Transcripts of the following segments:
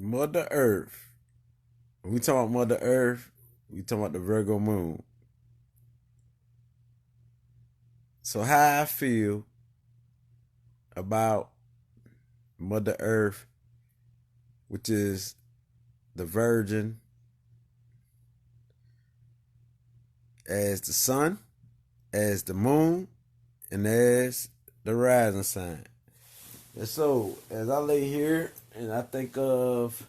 Mother Earth. When we talk about Mother Earth, we talk about the Virgo moon. So how I feel about Mother Earth, which is the Virgin, as the sun, as the moon, and as the rising sign. And so as I lay here and I think of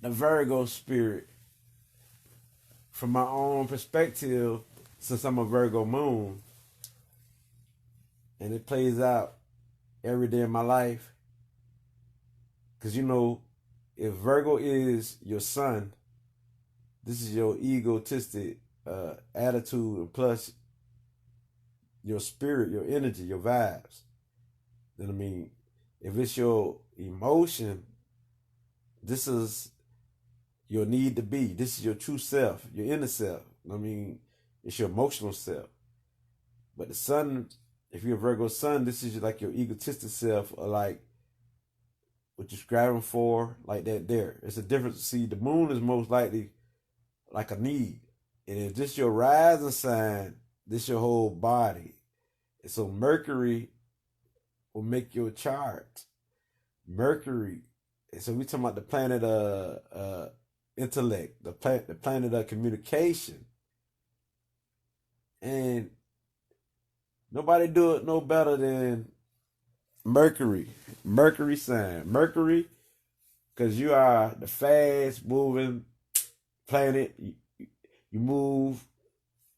the Virgo spirit from my own perspective, since I'm a Virgo moon, and it plays out every day of my life. Because if Virgo is your sun, this is your egotistic attitude, and plus your spirit, your energy, your vibes. Then if it's your emotion, this is your need to be. This is your true self, your inner self. It's your emotional self. But the sun, if you're a Virgo sun, this is like your egotistic self, or like what you're striving for, like that there. It's a difference. See, the moon is most likely like a need. And if this your rising sign, this your whole body. And so Mercury will make your chart. Mercury. And so we talking about the planet intellect, the planet of communication. And nobody do it no better than Mercury. Mercury sign. Mercury, because you are the fast moving planet. You move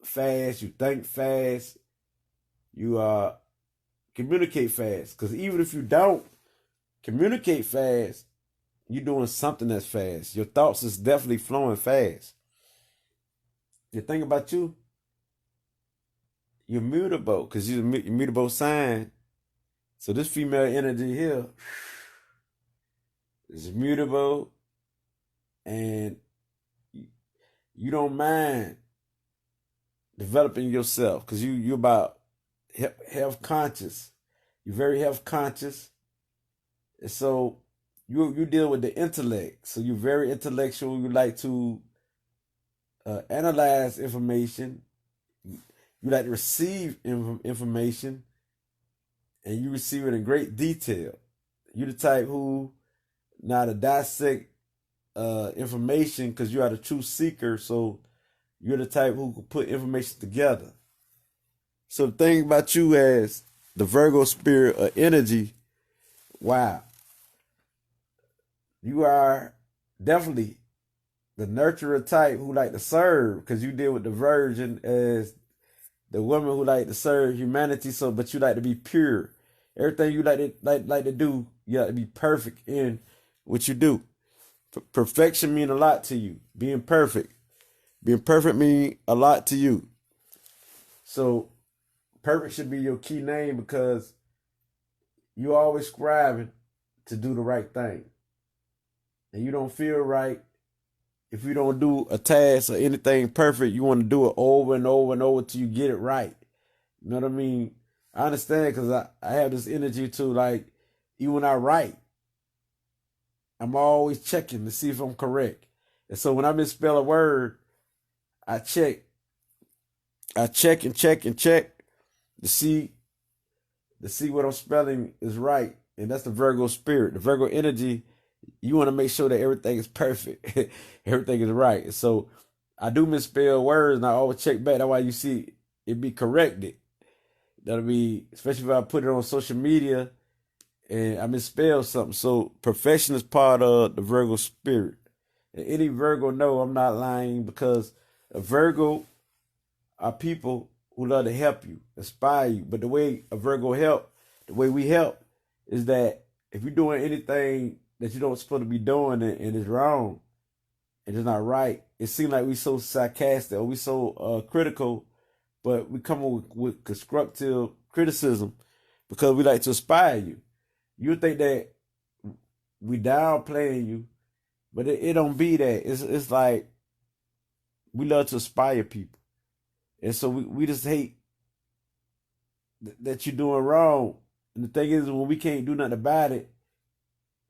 fast, you think fast, you communicate fast. Because even if you don't communicate fast, you're doing something that's fast. Your thoughts is definitely flowing fast. The thing about you're mutable, because you're a mutable sign. So this female energy here is mutable, and you don't mind developing yourself, because you're about health conscious. You're very health conscious, and so you deal with the intellect. So you're very intellectual. You like to analyze information. You like to receive information, and you receive it in great detail. You're the type who now to dissect information, because you are the true seeker. So you're the type who can put information together. So the thing about you as the Virgo spirit or energy, wow, you are definitely the nurturer type who like to serve, because you deal with the Virgin as the woman who like to serve humanity. So, but you like to be pure. Everything you like to do, you like to be perfect in what you do. Perfection mean a lot to you. Being perfect mean a lot to you. So, perfect should be your key name, because you're always striving to do the right thing, and you don't feel right if you don't do a task or anything perfect. You want to do it over and over and over till you get it right. You know what I mean? I understand, because I have this energy too. Like, even when I write, I'm always checking to see if I'm correct. And so when I misspell a word, I check and check and check to see what I'm spelling is right. And that's the Virgo spirit. The Virgo energy, you want to make sure that everything is perfect. Everything is right. And so I do misspell words, and I always check back. That's why you see it be corrected. That'll be, especially if I put it on social media and I misspell something. So perfection is part of the Virgo spirit. And any Virgo know I'm not lying, because a Virgo are people who love to help you, inspire you. But the way a Virgo help, the way we help, is that if you're doing anything that you don't supposed to be doing, and it's wrong and it's not right, it seems like we so sarcastic, or we so critical, but we come with constructive criticism because we like to inspire you. You think that we downplaying you, but it don't be that. It's like we love to inspire people, and so we just hate that you're doing wrong. And the thing is, when we can't do nothing about it,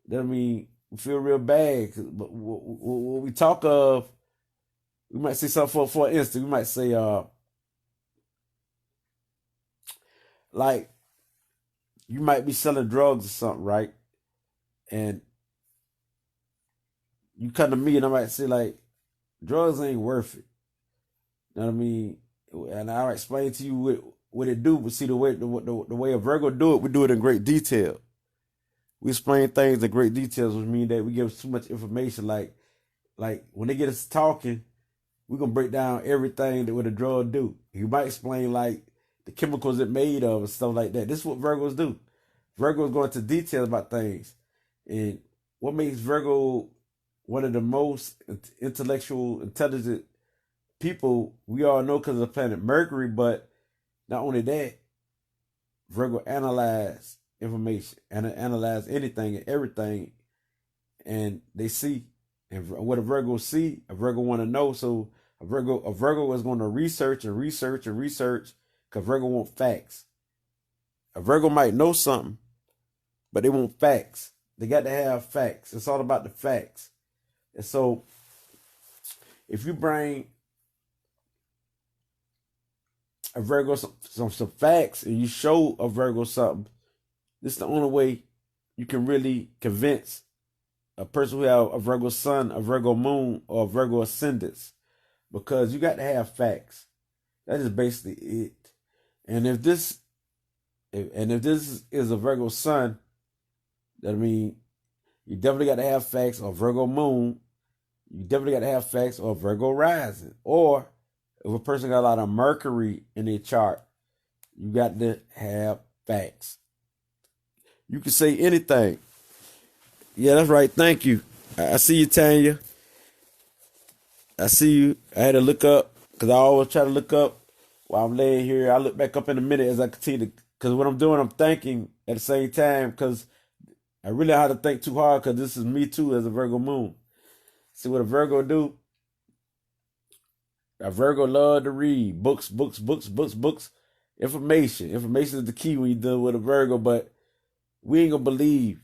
That mean we feel real bad. But what we talk of, we might say something for instance. We might say, like you might be selling drugs or something, right? And you come to me and I might say like, drugs ain't worth it. You know what I mean? And I'll explain to you what it do, but see the way a Virgo do it, we do it in great detail. We explain things in great details, which mean that we give too much information. Like when they get us talking, we're gonna break down everything that what a drug do. You might explain like the chemicals it made of and stuff like that. This is what Virgos do. Virgos go into details about things. And what makes Virgo one of the most intellectual, intelligent people we all know because of the planet Mercury, but not only that, Virgo analyze information and analyze anything and everything, and they see. And what a Virgo see, a Virgo want to know. So a Virgo is going to research and research and research because Virgo want facts. A Virgo might know something, but they want facts. They got to have facts. It's all about the facts. And so if you bring a Virgo some facts and you show a Virgo something, this is the only way you can really convince a person who have a Virgo sun, a Virgo moon, or a Virgo ascendant, because you got to have facts. That is basically it. And if this is a Virgo sun, that means you definitely got to have facts, or Virgo moon. You definitely got to have facts, or Virgo rising. Or if a person got a lot of Mercury in their chart, you got to have facts. You can say anything. Yeah, that's right. Thank you. I see you, Tanya. I see you. I had to look up because I always try to look up while I'm laying here. I look back up in a minute as I continue because what I'm doing, I'm thinking at the same time because I really have to think too hard because this is me too as a Virgo moon. See what a Virgo do? A Virgo love to read books. Information. Information is the key when you deal with a Virgo, but we ain't gonna believe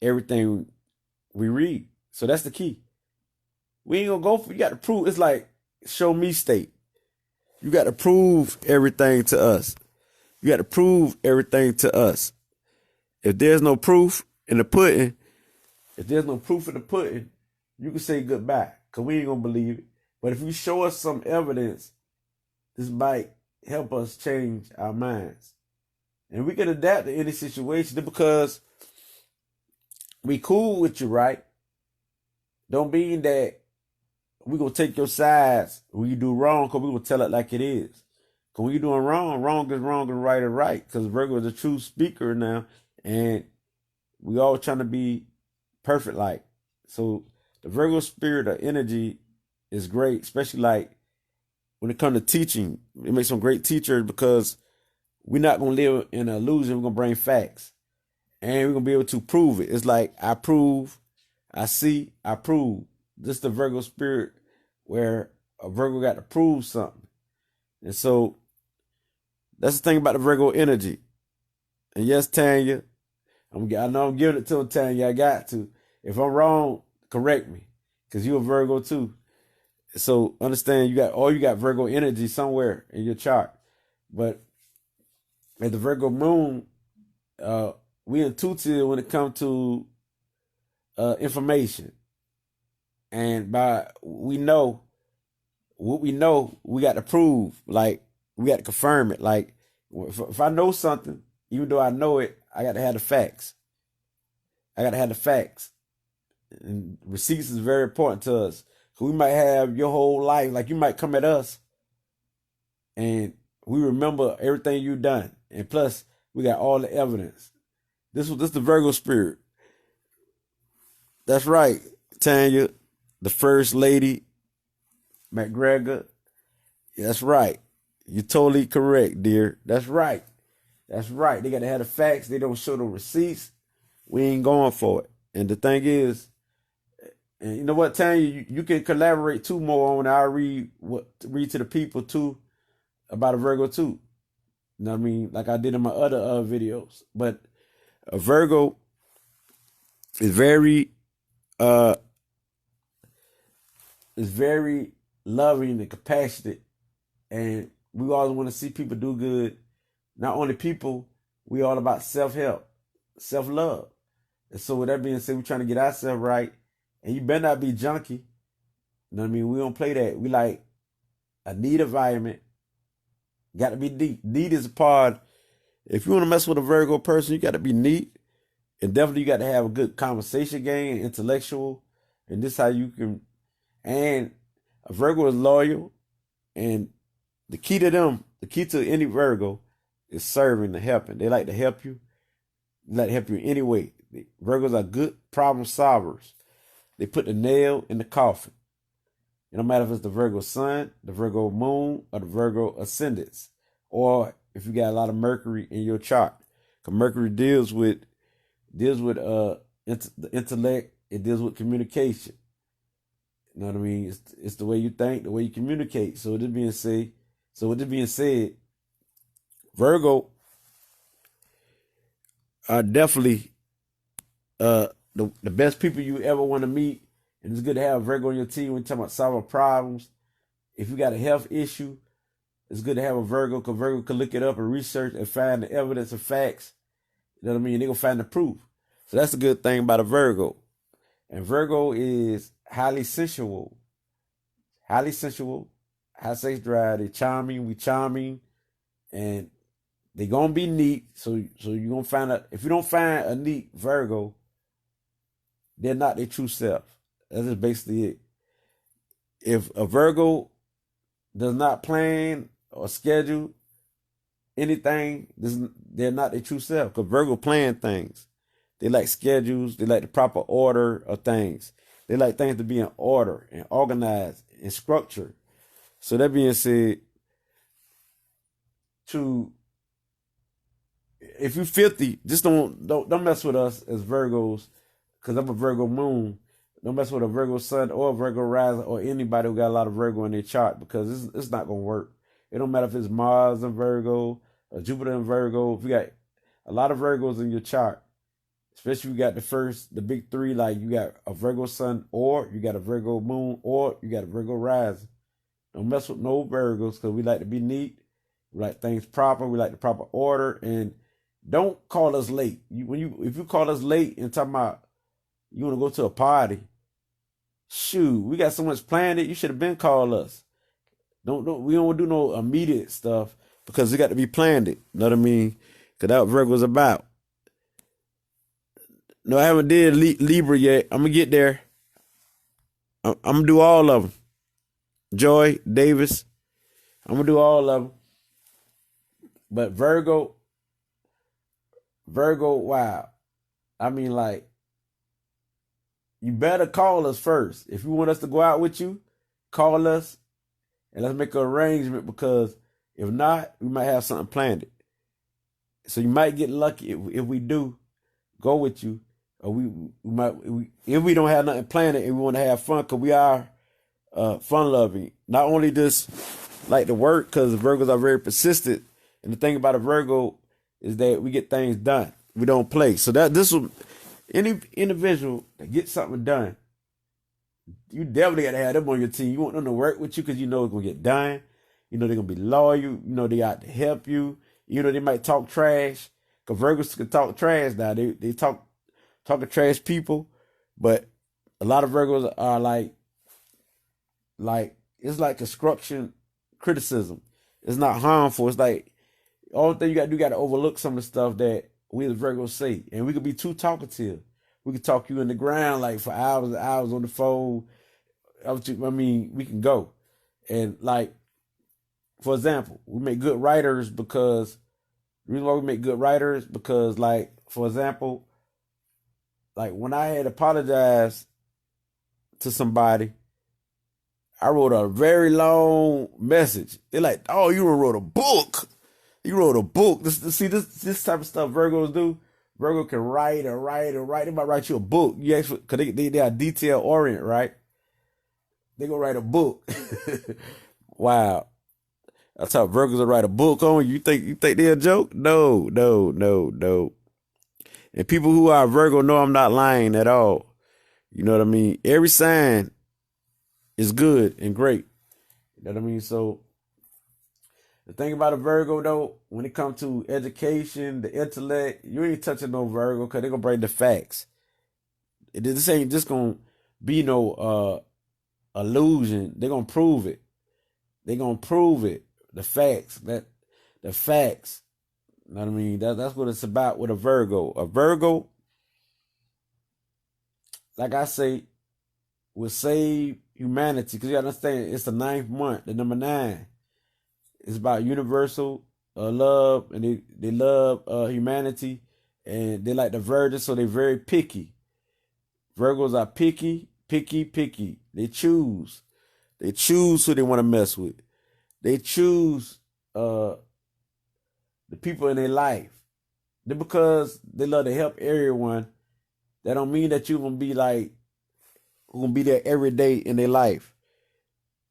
everything we read. So that's the key. We ain't gonna go for, you got to prove. It's like show me state. You got to prove everything to us. You got to prove everything to us. If there's no proof in the pudding, you can say goodbye because we ain't gonna believe it. But if you show us some evidence, this might help us change our minds. And we can adapt to any situation because we cool with you, right? Don't mean that we gonna take your sides when you do wrong because we gonna tell it like it is. Because when you're doing wrong, wrong is wrong and right is right. Because Virgo is a true speaker now, and we all trying to be perfect like. So the Virgo spirit or energy is great, especially like when it comes to teaching. It makes some great teachers because we're not gonna live in an illusion. We're gonna bring facts. And we're going to be able to prove it. It's like I prove, I see, I prove. This is the Virgo spirit where a Virgo got to prove something. And so that's the thing about the Virgo energy. And yes, Tanya, I know I'm giving it to Tanya. I got to. If I'm wrong, correct me because you're a Virgo too. So understand you got Virgo energy somewhere in your chart. But at the Virgo moon, we intuitive when it comes to information, and by we know what we know, we got to prove. Like we got to confirm it. Like if I know something, even though I know it, I got to have the facts. And receipts is very important to us. Cause we might have your whole life, like you might come at us, and we remember everything you've done, and plus we got all the evidence. This the Virgo spirit. That's right, Tanya, the First Lady, McGregor. That's right. You're totally correct, dear. That's right. They got to have the facts. They don't show the receipts. We ain't going for it. And the thing is, and you know what, Tanya, you can collaborate too more on. I'll read to the people too about a Virgo too. You know what I mean? Like I did in my other videos. But a Virgo is very uh is very loving and compassionate, and we always want to see people do good. Not only people, we all about self-help, self-love. And so with that being said, we're trying to get ourselves right. And you better not be junky. You know what I mean? We don't play that. We like a neat environment. Got to be neat. Neat is a part. If you want to mess with a Virgo person, you got to be neat. And definitely you got to have a good conversation game, intellectual. And this how you can. And a Virgo is loyal. And the key to them, the key to any Virgo is serving and helping. They like to help you. They like to help you in any way. Virgos are good problem solvers. They put the nail in the coffin. It don't matter if it's the Virgo sun, the Virgo moon, or the Virgo ascendants, or if you got a lot of Mercury in your chart. Because Mercury deals with the intellect. It deals with communication. You know what I mean? It's the way you think, the way you communicate. So with this being said, Virgo are definitely the best people you ever want to meet. And it's good to have Virgo on your team when you're talking about solving problems. If you got a health issue, it's good to have a Virgo, because Virgo can look it up and research and find the evidence and facts. You know what I mean? They're going to find the proof. So that's a good thing about a Virgo. And Virgo is highly sensual, high sex drive. They charming, we charming, and they going to be neat. So you're going to find out, if you don't find a neat Virgo, they're not their true self. That's just basically it. If a Virgo does not plan or schedule anything, they're not their true self. Because Virgo plan things. They like schedules. They like the proper order of things. They like things to be in order and organized and structured. So that being said, if you're 50, just don't mess with us as Virgos, because I'm a Virgo moon. Don't mess with a Virgo sun or a Virgo rising or anybody who got a lot of Virgo in their chart, because it's not going to work. It don't matter if it's Mars in Virgo or Jupiter in Virgo. If you got a lot of Virgos in your chart, especially if you got the big three, like you got a Virgo sun, or you got a Virgo moon, or you got a Virgo rising. Don't mess with no Virgos, because we like to be neat. We like things proper. We like the proper order. And don't call us late. If you call us late and talking about you want to go to a party, shoot, we got so much planned it. You should have been called us. We don't do no immediate stuff, because it got to be planned it. You know what I mean? Because that's what Virgo's about. No, I haven't did Libra yet. I'm gonna get there. I'm gonna do all of them. Joy Davis. I'm gonna do all of them. But Virgo, wow. I mean, like, you better call us first. If you want us to go out with you, call us and let's make an arrangement, because if not, we might have something planned. So you might get lucky if we do go with you, or if we don't have nothing planned and we want to have fun, because we are fun loving. Not only just like to work, because Virgos are very persistent, and the thing about a Virgo is that we get things done. We don't play. So any individual that gets something done, you definitely got to have them on your team. You want them to work with you, because you know it's going to get done. You know they're going to be loyal. You know they out to help you. You know they might talk trash, because Virgos can talk trash now. They talk to trash people, but a lot of Virgos are like it's like construction criticism. It's not harmful. It's like all the thing you got to do, got to overlook some of the stuff that we as Virgos say, and we could be too talkative. We could talk you in the ground like for hours and hours on the phone. I mean, we can go. And like, for example, we make good writers because the reason why we make good writers, because like, for example, like when I had apologized to somebody, I wrote a very long message. They're like, "Oh, you wrote a book. You wrote a book." This type of stuff Virgos do. Virgo can write and write and write. They might write you a book. You actually, because they are detail oriented, right? They gonna write a book. Wow. That's how Virgos will write a book on you. You think they're a joke? No. And people who are Virgo know I'm not lying at all. You know what I mean? Every sign is good and great. You know what I mean? So the thing about a Virgo though, when it comes to education, the intellect, you ain't touching no Virgo because they're gonna bring the facts. This ain't just gonna be no illusion. They're gonna prove it. They're gonna prove it. The facts. The facts. You know what I mean? That's what it's about with a Virgo. A Virgo, like I say, will save humanity. Because you gotta understand, it's the 9th month, the number 9. It's about universal love, and they love humanity, and they like the virgin, so they're very picky. Virgos are picky, picky, picky. They choose. They choose who they want to mess with. They choose the people in their life. They're because they love to help everyone. That don't mean that you're gonna be there every day in their life.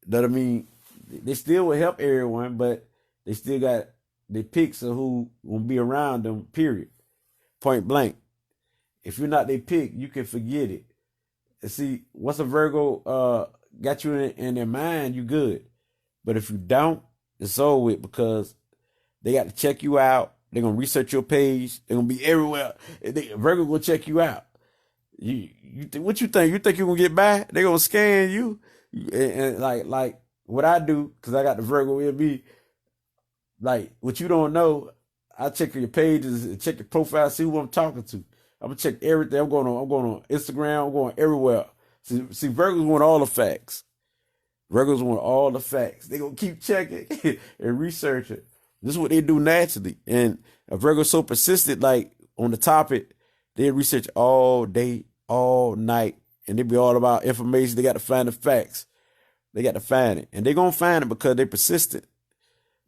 That I mean, they still will help everyone, but they still got the picks of who will be around them, period. Point blank. If you're not their pick, you can forget it. And see, once a Virgo got you in their mind, you good. But if you don't, it's over with because they got to check you out. They're going to research your page. They're going to be everywhere. Virgo going to check you out. What you think? You think you're going to get by? They're going to scan you. And like what I do, because I got the Virgo in me, like what you don't know, I check your pages, check your profile, see who I'm talking to. I'm gonna check everything. I'm going on Instagram, I'm going everywhere. See, Virgos want all the facts. Virgos want all the facts. They gonna keep checking and researching. This is what they do naturally. And a Virgo's so persistent, like on the topic, they research all day, all night, and they be all about information. They got to find the facts. They got to find it. And they're going to find it because they're persistent.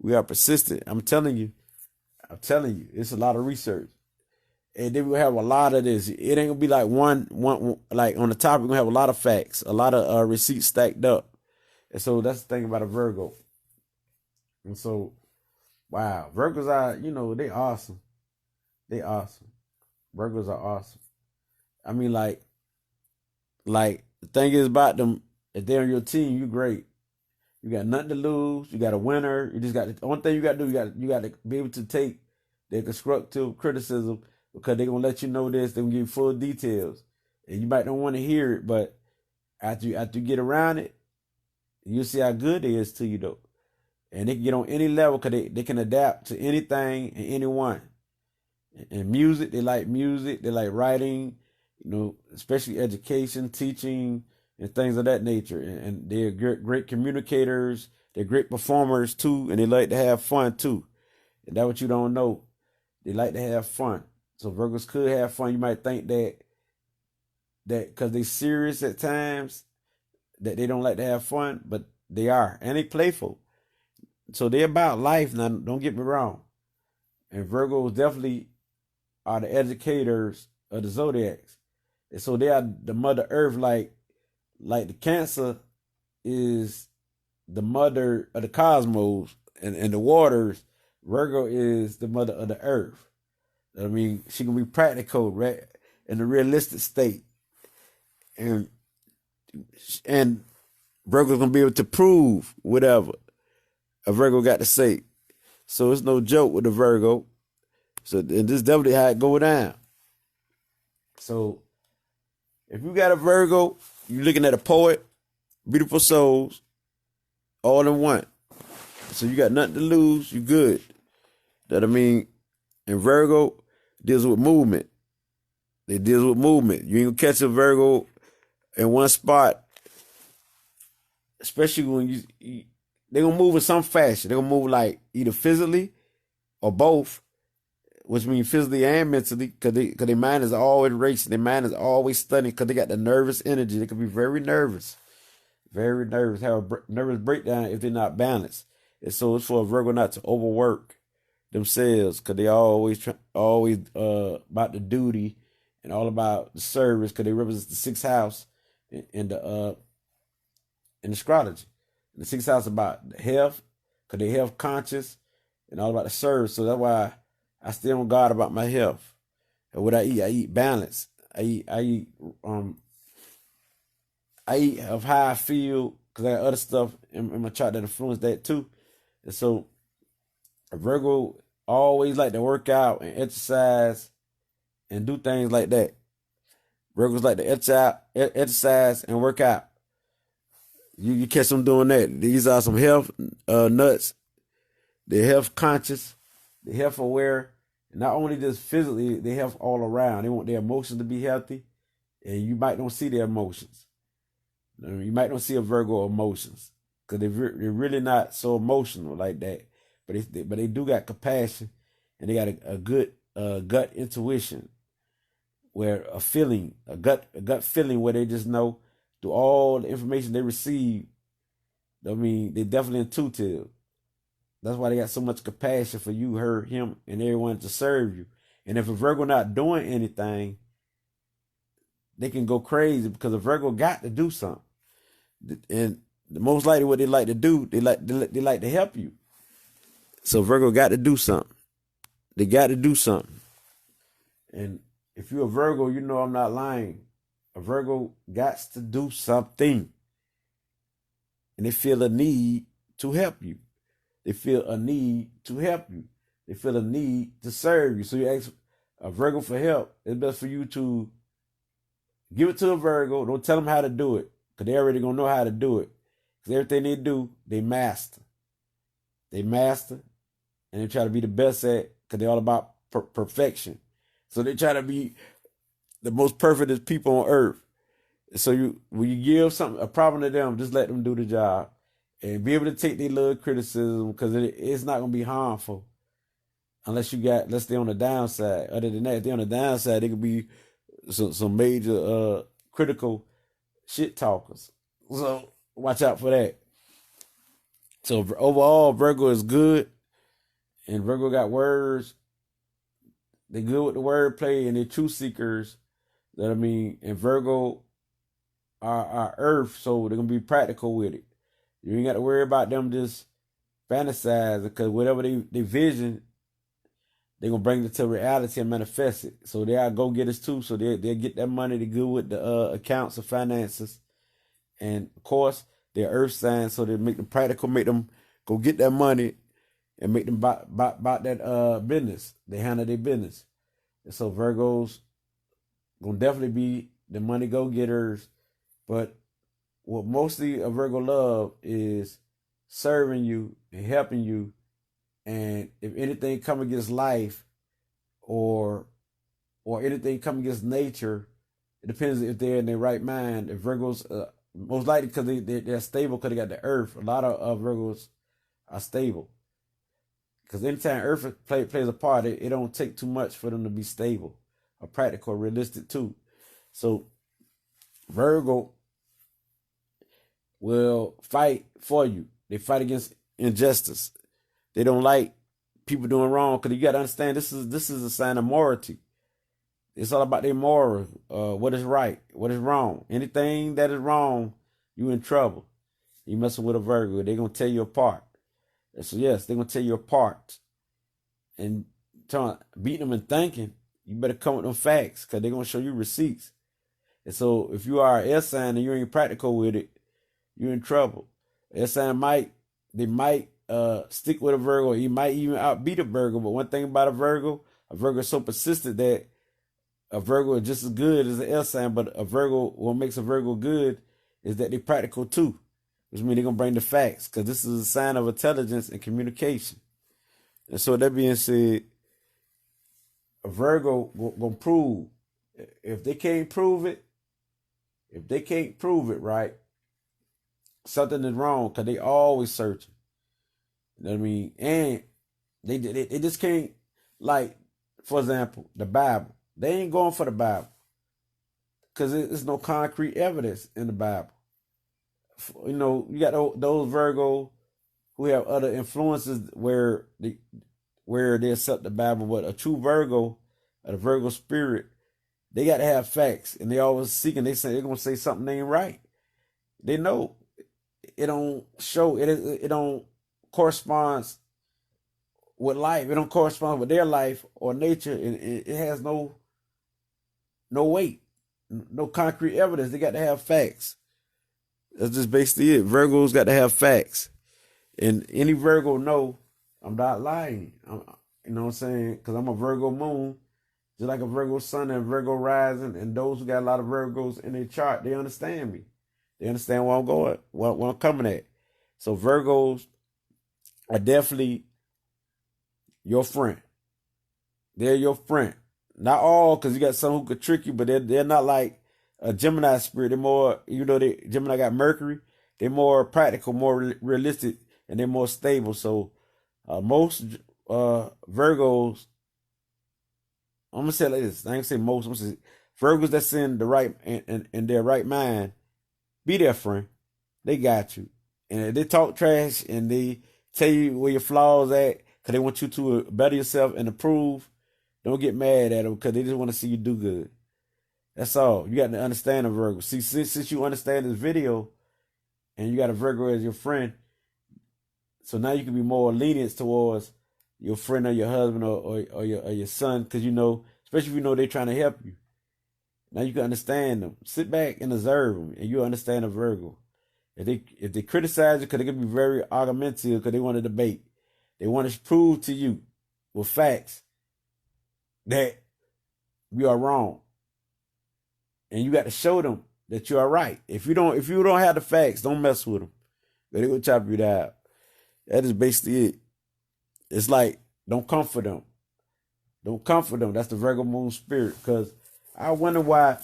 We are persistent. I'm telling you, it's a lot of research. And they will have a lot of this. It ain't going to be like one, like on the topic, we're going to have a lot of facts, a lot of receipts stacked up. And so that's the thing about a Virgo. And so, wow, Virgos are, they awesome. They awesome. Virgos are awesome. I mean, like the thing is about them, if they're on your team, you great. You got nothing to lose. You got a winner. You just got the only thing you got to do. You got to be able to take their constructive criticism because they're gonna let you know this. They're gonna give you full details, and you might not want to hear it, but after you get around it, you'll see how good it is to you though. And they can get on any level because they can adapt to anything and anyone. And music, they like writing, especially education, teaching, and things of that nature. And they're great communicators. They're great performers too, and they like to have fun too. And that's what you don't know. They like to have fun. So Virgos could have fun. You might think that because they're serious at times, that they don't like to have fun, but they are. And they playful. So they're about life now, don't get me wrong. And Virgos definitely are the educators of the zodiacs. And so they are the Mother Earth, like the Cancer is the mother of the cosmos and the waters. Virgo is the mother of the earth. I mean, she can be practical, right, in a realistic state. And Virgo's gonna be able to prove whatever a Virgo got to say. So it's no joke with the Virgo. So and this is definitely how it go down. So if you got a Virgo, you're looking at a poet, beautiful souls, all in one. So you got nothing to lose, you good. That I mean, and Virgo deals with movement. They deals with movement. You ain't gonna catch a Virgo in one spot, especially when they're gonna move in some fashion. They're gonna move like either physically or both, which means physically and mentally, because their mind is always racing. Their mind is always studying because they got the nervous energy. They can be very nervous, have a nervous breakdown if they're not balanced. And so it's for a Virgo not to overwork themselves because they always about the duty and all about the service because they represent the 6th house in the astrology. And the 6th house is about the health because they health conscious and all about the service. So that's why I stay on guard about my health. What I eat balance. I eat of how I feel because I got other stuff in my chart that influence that too. And so a Virgo always like to work out and exercise and do things like that. Virgos like to exercise and work out. You catch them doing that. These are some health nuts. They're health conscious. They're health aware. And not only just physically, they health all around. They want their emotions to be healthy. And you might not see their emotions. You might not see a Virgo emotions because they're really not so emotional like that. But they do got compassion, and they got a good gut intuition, where a gut feeling where they just know through all the information they receive. I mean, they definitely intuitive. That's why they got so much compassion for you, her, him, and everyone to serve you. And if a Virgo not doing anything, they can go crazy because a Virgo got to do something. And most likely what they like to do, they like to help you. So Virgo got to do something. They got to do something. And if you're a Virgo, you know I'm not lying. A Virgo got to do something. And they feel a need to help you. They feel a need to help you. They feel a need to serve you. So you ask a Virgo for help. It's best for you to give it to a Virgo. Don't tell them how to do it, because they already going to know how to do it. Because everything they do, they master. They master, and they try to be the best at it, because they're all about perfection. So they try to be the most perfect people on earth. So when you give something, a problem to them, just let them do the job. And be able to take their little criticism, because it's not going to be harmful unless they're on the downside. Other than that, if they're on the downside, they could be some major critical shit talkers. So watch out for that. So overall, Virgo is good, and Virgo got words. They good with the wordplay, and they're truth seekers. And Virgo are Earth, so they're gonna be practical with it. You ain't got to worry about them just fantasizing, because whatever they vision, they're going to bring it to reality and manifest it. So they are go-getters too. So they'll get that money. They're good with the accounts of finances. And of course, they're earth signs, so they make them practical, make them go get that money and make them buy that business. They handle their business. And so Virgos going to definitely be the money go-getters. But what mostly a Virgo love is serving you and helping you. And if anything come against life or anything come against nature, it depends if they're in their right mind. If Virgos, most likely because they're stable because they got the earth. A lot of Virgos are stable. Because anytime earth plays a part, it don't take too much for them to be stable or practical or realistic too. So Virgo will fight for you. They fight against injustice. They don't like people doing wrong, because you got to understand this is a sign of morality. It's all about their moral. What is right, what is wrong. Anything that is wrong, you in trouble. You messing with a Virgo, they're gonna tear you apart. And so yes, they're gonna tear you apart. And beating them and thinking, you better come with them facts, because they're gonna show you receipts. And so if you are an air sign and you ain't practical with it, you're in trouble. Air sign might stick with a Virgo. He might even outbeat a Virgo. But one thing about a Virgo is so persistent that a Virgo is just as good as an air sign. But what makes a Virgo good is that they're practical too, which means they're going to bring the facts, because this is a sign of intelligence and communication. And so that being said, a Virgo going to prove. If they can't prove it, right, something is wrong, because they always searching. You know what I mean? And they just can't, like, for example, the Bible. They ain't going for the Bible, because there's no concrete evidence in the Bible. You know, you got those Virgo who have other influences where they accept the Bible, but a true Virgo, a Virgo spirit, they got to have facts, and they always seeking. They're gonna say something ain't right. They know it don't show it. It don't correspond with life. It don't correspond with their life or nature. It has no no weight, no concrete evidence. They got to have facts. That's just basically it. Virgos got to have facts. And any Virgo know I'm not lying. You know what I'm saying? Because I'm a Virgo moon, just like a Virgo sun and Virgo rising. And those who got a lot of Virgos in their chart, they understand me. They understand where I'm going, where I'm coming at. So Virgos are definitely your friend. They're your friend. Not all, because you got some who could trick you, but they're not like a Gemini spirit. They're more, Gemini got Mercury. They're more practical, more realistic, and they're more stable. So most Virgos, I'm gonna say it like this. I ain't gonna say most. I'm gonna say Virgos that's in the right in their right mind. Be their friend. They got you. And if they talk trash and they tell you where your flaws at, because they want you to better yourself and improve, don't get mad at them because they just want to see you do good. That's all. You got to understand a Virgo. See, since you understand this video and you got a Virgo as your friend, so now you can be more lenient towards your friend or your husband or your son, because especially if you know they're trying to help you. Now you can understand them. Sit back and observe them, and you'll understand a Virgo. If they criticize you, because they can be very argumentative, because they want to debate. They want to prove to you with facts that you are wrong, and you got to show them that you are right. If you don't have the facts, don't mess with them. They will chop you down. That is basically it. It's like, don't comfort them. Don't comfort them. That's the Virgo moon spirit. Because I wonder why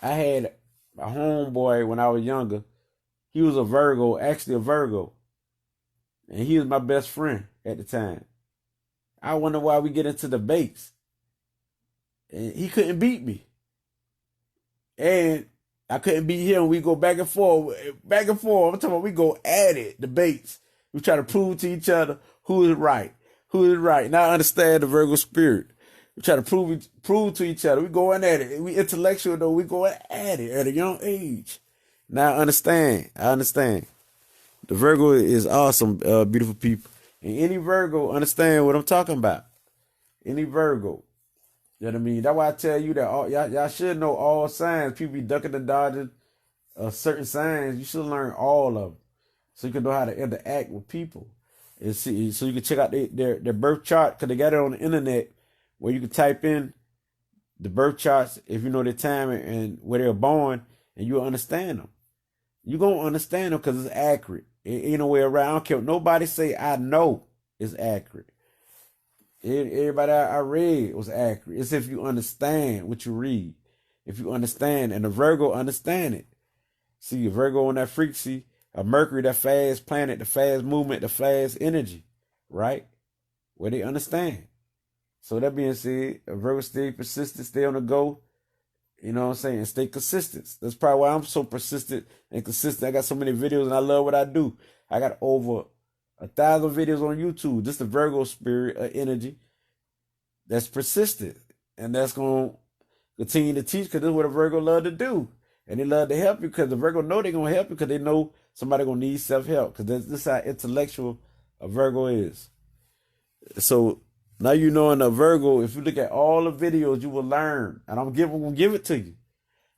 I had a homeboy when I was younger. He was a Virgo, actually a Virgo. And he was my best friend at the time. I wonder why we get into debates. And he couldn't beat me. And I couldn't beat him. We go back and forth. Back and forth. I'm talking about we go at it, debates. We try to prove to each other who is right. Who is right. Now I understand the Virgo spirit. We try to prove to each other. We going at it. We intellectual though. We going at it at a young age. Now I understand. The Virgo is awesome, beautiful people. And any Virgo understand what I'm talking about. Any Virgo. You know what I mean? That's why I tell you that y'all should know all signs. People be ducking and dodging certain signs. You should learn all of them, so you can know how to interact with people. And see, so you can check out their birth chart, because they got it on the internet where you can type in the birth charts if you know their time and where they're born, and you'll understand them. You're going to understand them because it's accurate. It ain't no way around. I don't care what nobody say. I know it's accurate. Everybody I read was accurate. It's if you understand what you read. If you understand, and the Virgo understand it. See, a Virgo on that frequency, a Mercury, that fast planet, the fast movement, the fast energy, right? Where they understand. So that being said, a Virgo stay persistent, stay on the go. You know what I'm saying? And stay consistent. That's probably why I'm so persistent and consistent. I got so many videos and I love what I do. I got over 1,000 videos on YouTube. Just the Virgo spirit energy that's persistent. And that's going to continue to teach, because this is what a Virgo love to do. And they love to help you, because the Virgo know they're going to help you, because they know somebody going to need self-help, because this is how intellectual a Virgo is. So now you know in a Virgo, if you look at all the videos, you will learn. And I'm going to give it to you.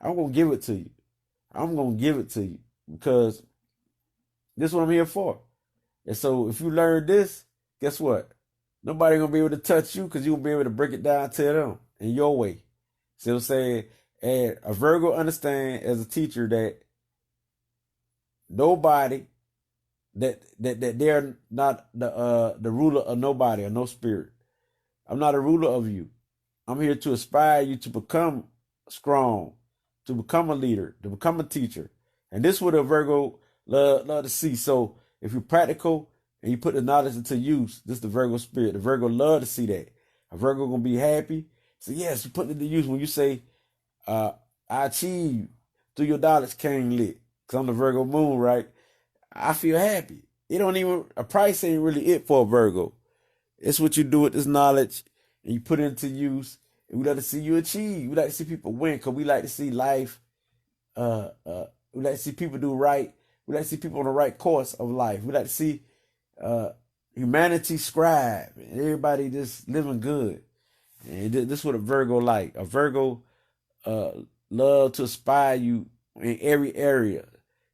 I'm going to give it to you. I'm going to give it to you, because this is what I'm here for. And so if you learn this, guess what? Nobody going to be able to touch you, because you're going to be able to break it down to them in your way. See what I'm saying? And a Virgo understand as a teacher that nobody, that they're not the ruler of nobody or no spirit. I'm not a ruler of you. I'm here to inspire you to become strong, to become a leader, to become a teacher. And this is what a Virgo love to see. So if you're practical and you put the knowledge into use, this is the Virgo spirit. The Virgo love to see that. A Virgo gonna be happy. So yes, you put it to use when you say, I achieved through your knowledge came lit. Because I'm the Virgo moon, right? I feel happy. A price ain't really it for a Virgo. It's what you do with this knowledge and you put it into use. And we like to see you achieve. We like to see people win, because we like to see life. We like to see people do right. We like to see people on the right course of life. We like to see humanity scribe and everybody just living good. And this is what a Virgo like. A Virgo uh, love to inspire you in every area.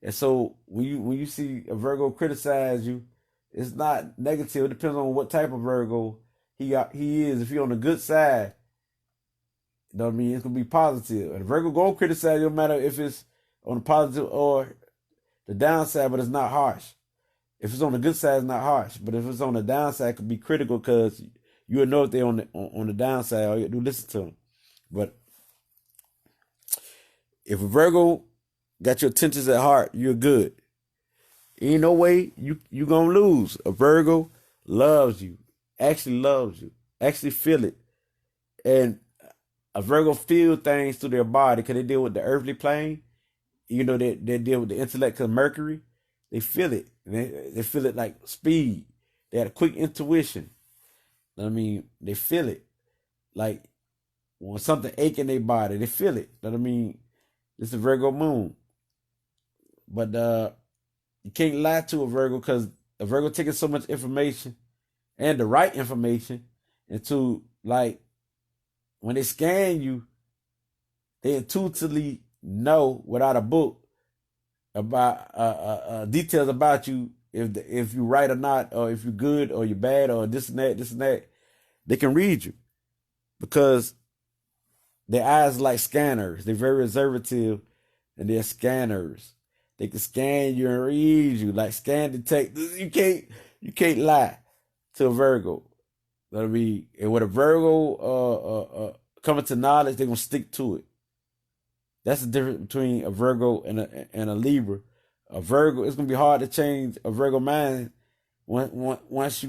And so when you see a Virgo criticize you, it's not negative. It depends on what type of Virgo he is. If you're on the good side, you know what I mean, it's gonna be positive. And Virgo gonna criticize you no matter if it's on the positive or the downside, but it's not harsh. If it's on the good side, it's not harsh. But if it's on the downside, it could be critical because you'll know if they're on the downside, or you do listen to them. But if a Virgo got your intentions at heart, you're good. Ain't no way you gonna lose. A Virgo loves you, actually feel it. And a Virgo feel things through their body because they deal with the earthly plane. You know, they deal with the intellect of Mercury. They feel it. They feel it like speed. They had a quick intuition. I mean, they feel it. Like when something ache in their body, they feel it. I mean, it's a Virgo moon. But you can't lie to a Virgo because a Virgo taking so much information and the right information into, like, when they scan you, they intuitively know without a book about details about you, if you're right or not, or if you're good or you're bad, or this and that. They can read you because their eyes like scanners. They're very observative, and they're scanners. They can scan you and read you, like scan detect. You can't lie to a Virgo. I mean, and with a Virgo coming to knowledge, they're gonna stick to it. That's the difference between a Virgo and a Libra. A Virgo, it's gonna be hard to change a Virgo mind once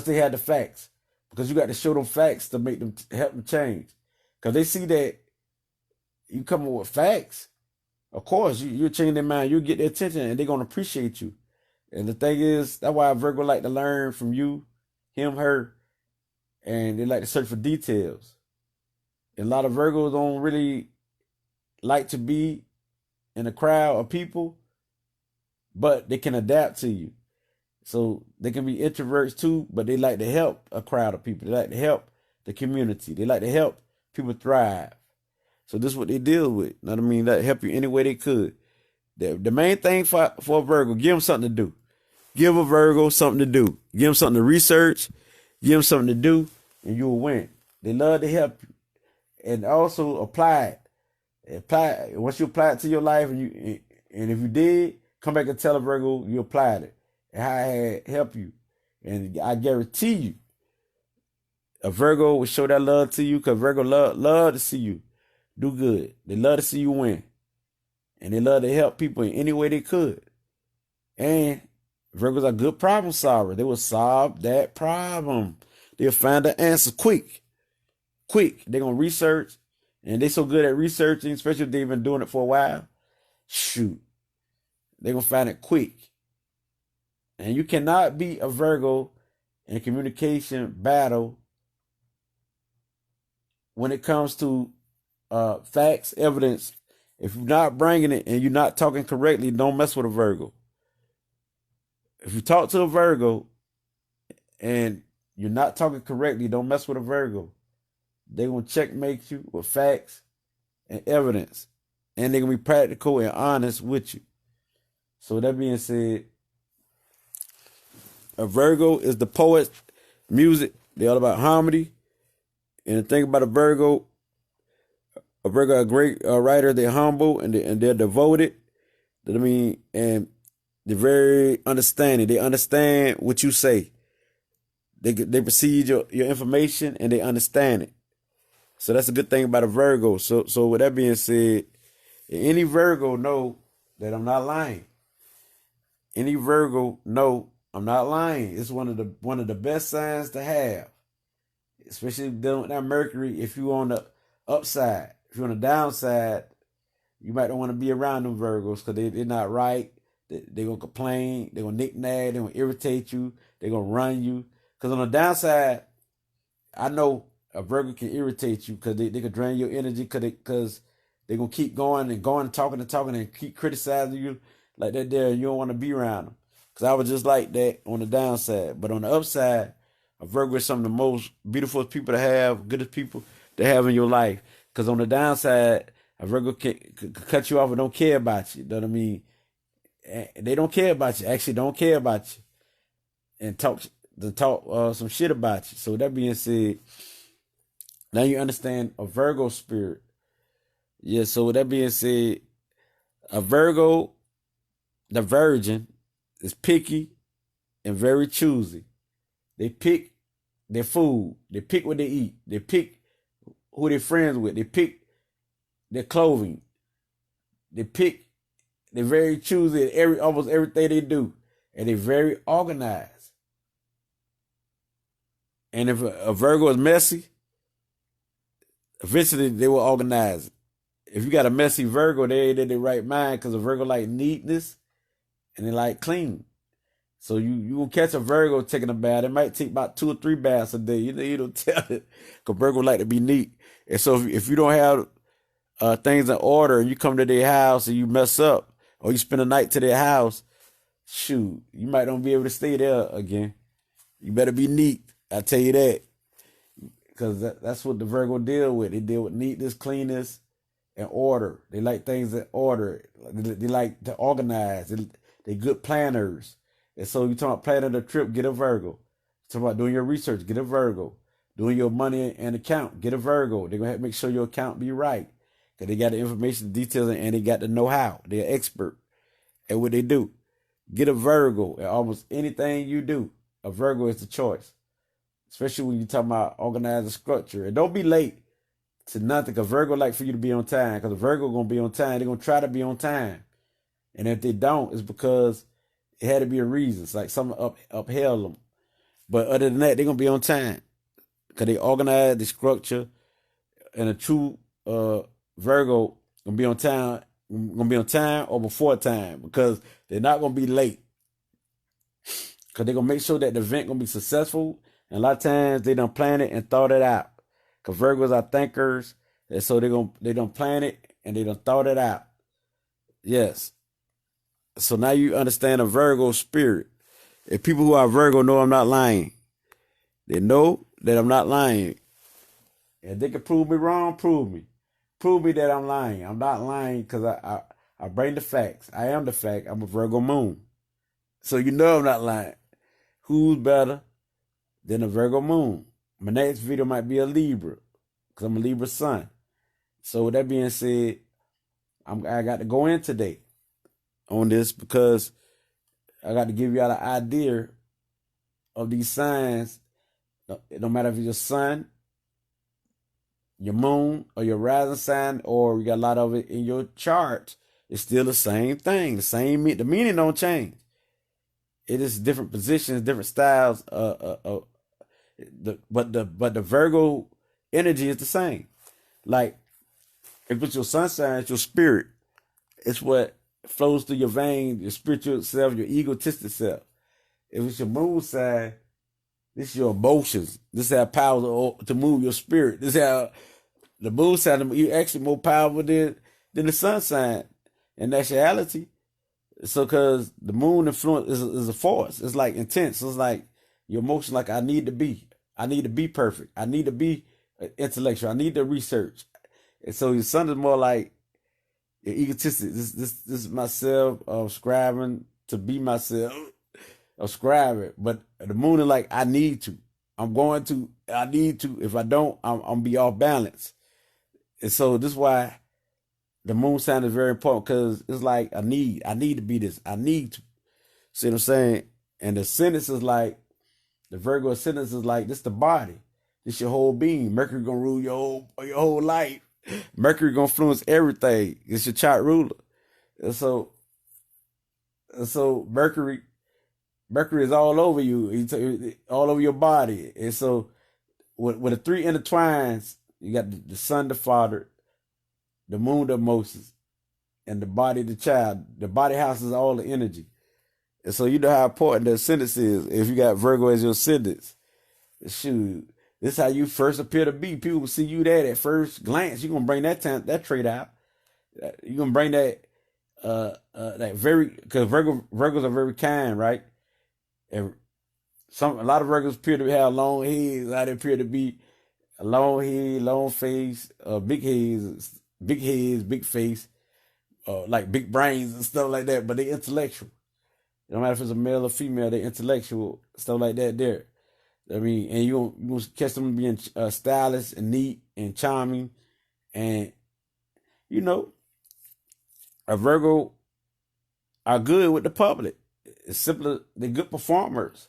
they have the facts, because you got to show them facts to make them help them change. Because they see that you come up with facts, of course you change their mind, you get their attention, and they're gonna appreciate you. And the thing is, that's why a Virgo like to learn from you, him, her, and they like to search for details. And a lot of Virgos don't really like to be in a crowd of people, but they can adapt to you. So they can be introverts too, but they like to help a crowd of people. They like to help the community. They like to help people thrive. So this is what they deal with. You know what I mean? That help you any way they could. The main thing for a Virgo, give them something to do. Give a Virgo something to do. Give them something to research. Give them something to do, and you will win. They love to help you. And also apply it. Once you apply it to your life, and if you did, come back and tell a Virgo you applied it and how it helped you. And I guarantee you, a Virgo will show that love to you, because Virgo love to see you do good. They love to see you win. And they love to help people in any way they could. And Virgos are good problem solvers. They will solve that problem. They'll find the answer quick. They're going to research, and they're so good at researching, especially if they've been doing it for a while. Shoot. They're going to find it quick. And you cannot be a Virgo in a communication battle when it comes to facts, evidence. If you're not bringing it and you're not talking correctly, don't mess with a Virgo. If you talk to a Virgo and you're not talking correctly, don't mess with a Virgo. They're going to checkmate you with facts and evidence. And they're going to be practical and honest with you. So that being said, a Virgo is the poet, music. They're all about harmony. And the thing about a Virgo a great writer. They're humble and they're devoted. I mean, and they're very understanding. They understand what you say. They perceive your information and they understand it. So that's a good thing about a Virgo. So with that being said, any Virgo know that I'm not lying. Any Virgo know I'm not lying. It's one of the best signs to have, especially dealing with that Mercury. If you're on the upside, if you're on the downside, you might don't want to be around them Virgos because they're not right. They're going to complain. They're going to knick-knack. They're going to irritate you. They're going to run you. Because on the downside, I know a Virgo can irritate you because they can drain your energy because they're going to keep going and talking and keep criticizing you like that there. And you don't want to be around them. Because I was just like that on the downside. But on the upside, a Virgo is some of the most beautiful people to have, goodest people to have in your life. Because on the downside, a Virgo can cut you off and don't care about you. You know what I mean? They don't care about you. Actually, don't care about you, and talk some shit about you. So that being said, now you understand a Virgo spirit. Yeah. So with that being said, a Virgo, the Virgin, is picky and very choosy. They pick their food. They pick what they eat. They pick who they're friends with. They pick their clothing. They're very choosy at almost everything they do. And they're very organized. And if a Virgo is messy, eventually they will organize it. If you got a messy Virgo, they ain't in their right mind, because a Virgo like neatness and they like clean. So you will catch a Virgo taking a bath. It might take about 2 or 3 baths a day. You don't tell it, because Virgo like to be neat. And so if you don't have things in order and you come to their house and you mess up, or you spend a night to their house, shoot, you might not be able to stay there again. You better be neat. I tell you that, because that's what the Virgo deal with. They deal with neatness, cleanness, and order. They like things in order. They like to organize. They good planners. And so you talk about planning a trip, get a Virgo. Talk about doing your research, get a Virgo. Doing your money and account, get a Virgo. They're gonna have to make sure your account be right, because they got the information, the details, and they got the know-how. They're an expert at what they do. Get a Virgo at almost anything you do. A Virgo is the choice, especially when you talk about organizing structure. And don't be late to nothing, because Virgo like for you to be on time, because a Virgo gonna be on time. They're gonna try to be on time, and if they don't, it's because it had to be a reason. It's like something upheld them. But other than that, they're gonna be on time, because they organize the structure. And a true Virgo gonna be on time or before time, because they're not gonna be late, because they're gonna make sure that the event gonna be successful. And a lot of times they done plan it and thought it out, because Virgos are thinkers, and so they done plan it and they done thought it out. Yes. So now you understand a Virgo spirit. If people who are Virgo know I'm not lying, they know that I'm not lying. And they can prove me wrong, prove me. Prove me that I'm lying. I'm not lying, because I bring the facts. I am the fact. I'm a Virgo moon. So you know I'm not lying. Who's better than a Virgo moon? My next video might be a Libra, because I'm a Libra sun. So with that being said, I got to go in today on this, because I got to give y'all an idea of these signs. No matter if it's your sun, your moon, or your rising sign, or you got a lot of it in your chart, it's still the same thing. The meaning don't change. It is different positions, different styles. But the Virgo energy is the same. Like, if it's your sun sign, it's your spirit. It's what flows through your veins, your spiritual self, your egotistic self. If it's your moon sign, this is your emotions. This is how power to move your spirit. This is how the moon sign, you're actually more powerful than the sun sign in nationality. So, because the moon influence is a force. It's like intense. It's like your emotion, like I need to be perfect. I need to be intellectual. I need to research. And so your sun is more like egotistic. This is myself striving to be myself, striving. But the moon is like, I need to. I need to. If I don't, I'm be off balance. And so this is why the moon sign is very important, because it's like I need to be this. I need to. See what I'm saying? And the sentence is like, the Virgo sentence is like, this the body. This your whole being. Mercury gonna rule your whole life. Mercury gonna influence everything. It's your chart ruler. And so Mercury is all over you, all over your body. And so when the 3 intertwines, you got the sun, the father, the moon, the emotions, and the body, the child. The body houses all the energy. And so you know how important the ascendant is. If you got Virgo as your ascendant, shoot, this is how you first appear to be. People will see you there at first glance. You're gonna bring that trait out. You're gonna bring that because Virgos are very kind, right? And a lot of Virgos appear to have long heads. How they appear to be a long head, long face, big heads, big face, like big brains and stuff like that. But they intellectual. No matter if it's a male or female, they intellectual, stuff like that there. I mean, and you gonna catch them being stylish and neat and charming, and you know, a Virgo are good with the public. It's simply they're good performers,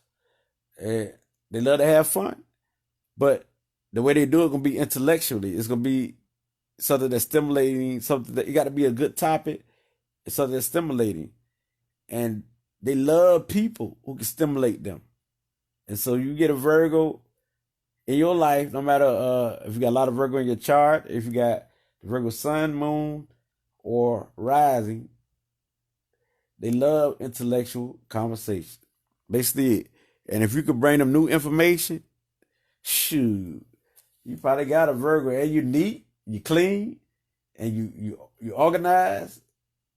and they love to have fun. But the way they do it gonna be intellectually. It's gonna be something that's stimulating. Something that, it got to be a good topic. It's something that's stimulating, and they love people who can stimulate them. And so you get a Virgo in your life, no matter if you got a lot of Virgo in your chart, if you got the Virgo sun, moon, or rising, they love intellectual conversation. Basically it. And if you could bring them new information, shoot, you probably got a Virgo, and you neat, you clean, and you organize,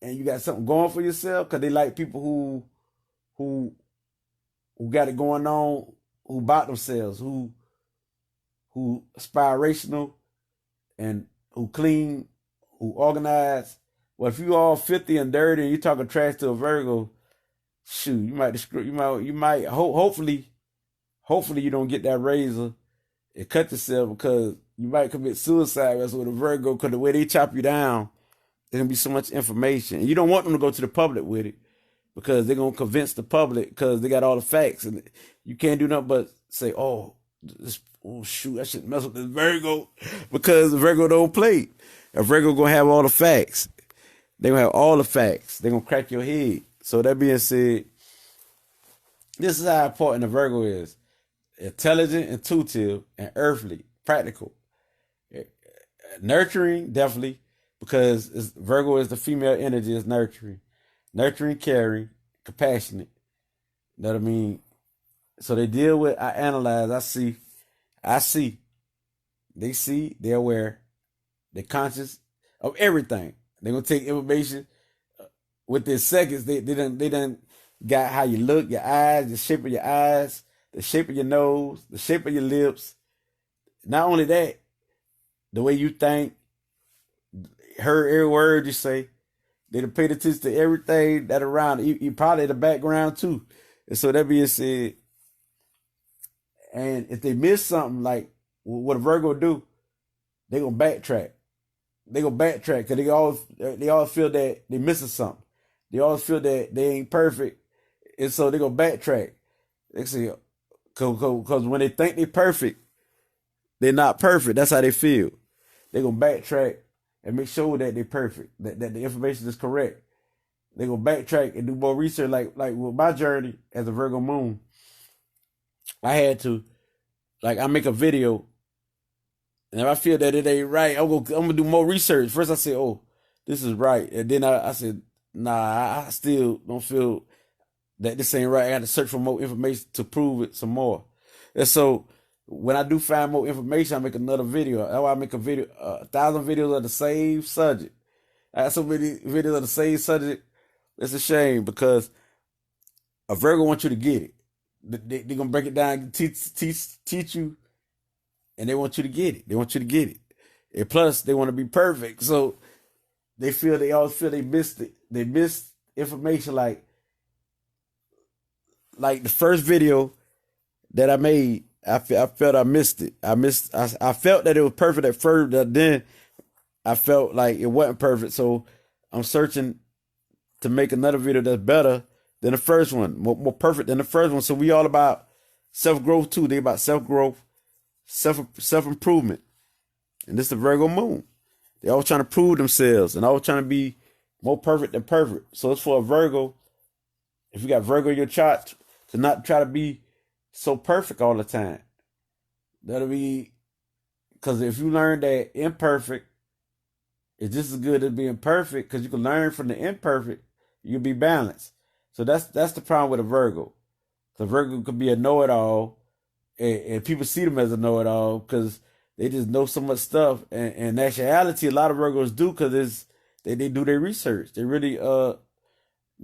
and you got something going for yourself, because they like people who got it going on, who about themselves, who aspirational, and who clean, who organize. Well, if you all filthy and dirty and you talking trash to a Virgo, shoot, you might hopefully you don't get that razor and cut yourself, because you might commit suicide as with a Virgo, because the way they chop you down, there's gonna be so much information. And you don't want them to go to the public with it, because they're gonna convince the public, because they got all the facts, and you can't do nothing but say, "Oh, shoot, I shouldn't mess with this Virgo," because the Virgo don't play. A Virgo gonna have all the facts. They gonna have all the facts. They're gonna crack your head. So that being said, this is how important the Virgo is: intelligent, intuitive, and earthly, practical, nurturing, definitely, because Virgo is the female energy, is nurturing, caring, compassionate. You know what I mean? So they deal with, I analyze, I see. They see, they're aware, they're conscious of everything. They're gonna take information within seconds. They done got how you look, your eyes, the shape of your eyes, the shape of your nose, the shape of your lips. Not only that, the way you think, heard every word you say. They done paid attention to everything that around you probably the background too. And so that being said, and if they miss something, like what a Virgo do, they gonna backtrack. Because they all feel that they missing something. They always feel that they ain't perfect, and so they gonna backtrack. They say, because when they think they perfect, they're not perfect. That's how they feel. They gonna backtrack and make sure that they're perfect, that the information is correct. They gonna backtrack and do more research. Like with my journey as a Virgo moon, I had to, like, I make a video, and if I feel that it ain't right, I'm gonna do more research. First I say, oh, this is right, and then I said, nah, I still don't feel that this ain't right. I got to search for more information to prove it some more. And so when I do find more information, I make another video. That's why I make a video, 1,000 videos of the same subject. I have so many videos of the same subject. It's a shame, because a Virgo wants you to get it. They're gonna break it down, teach you, and they want you to get it. And plus, they want to be perfect. So they always feel they missed it. They missed information, like the first video that I made. I felt I missed it. I felt that it was perfect at first, but then I felt like it wasn't perfect. So I'm searching to make another video that's better than the first one, more perfect than the first one. So we all about self-growth too. They about self-growth, self-improvement. And this is the Virgo moon. They always trying to prove themselves and always trying to be more perfect than perfect. So it's for a Virgo, if you got Virgo in your chart, to not try to be so perfect all the time. That'll be, because if you learn that imperfect is just as good as being perfect, because you can learn from the imperfect, you'll be balanced. So that's the problem with a Virgo. The Virgo could be a know-it-all, and people see them as a know-it-all because they just know so much stuff. And in actuality, a lot of Virgos do, because they do their research. They really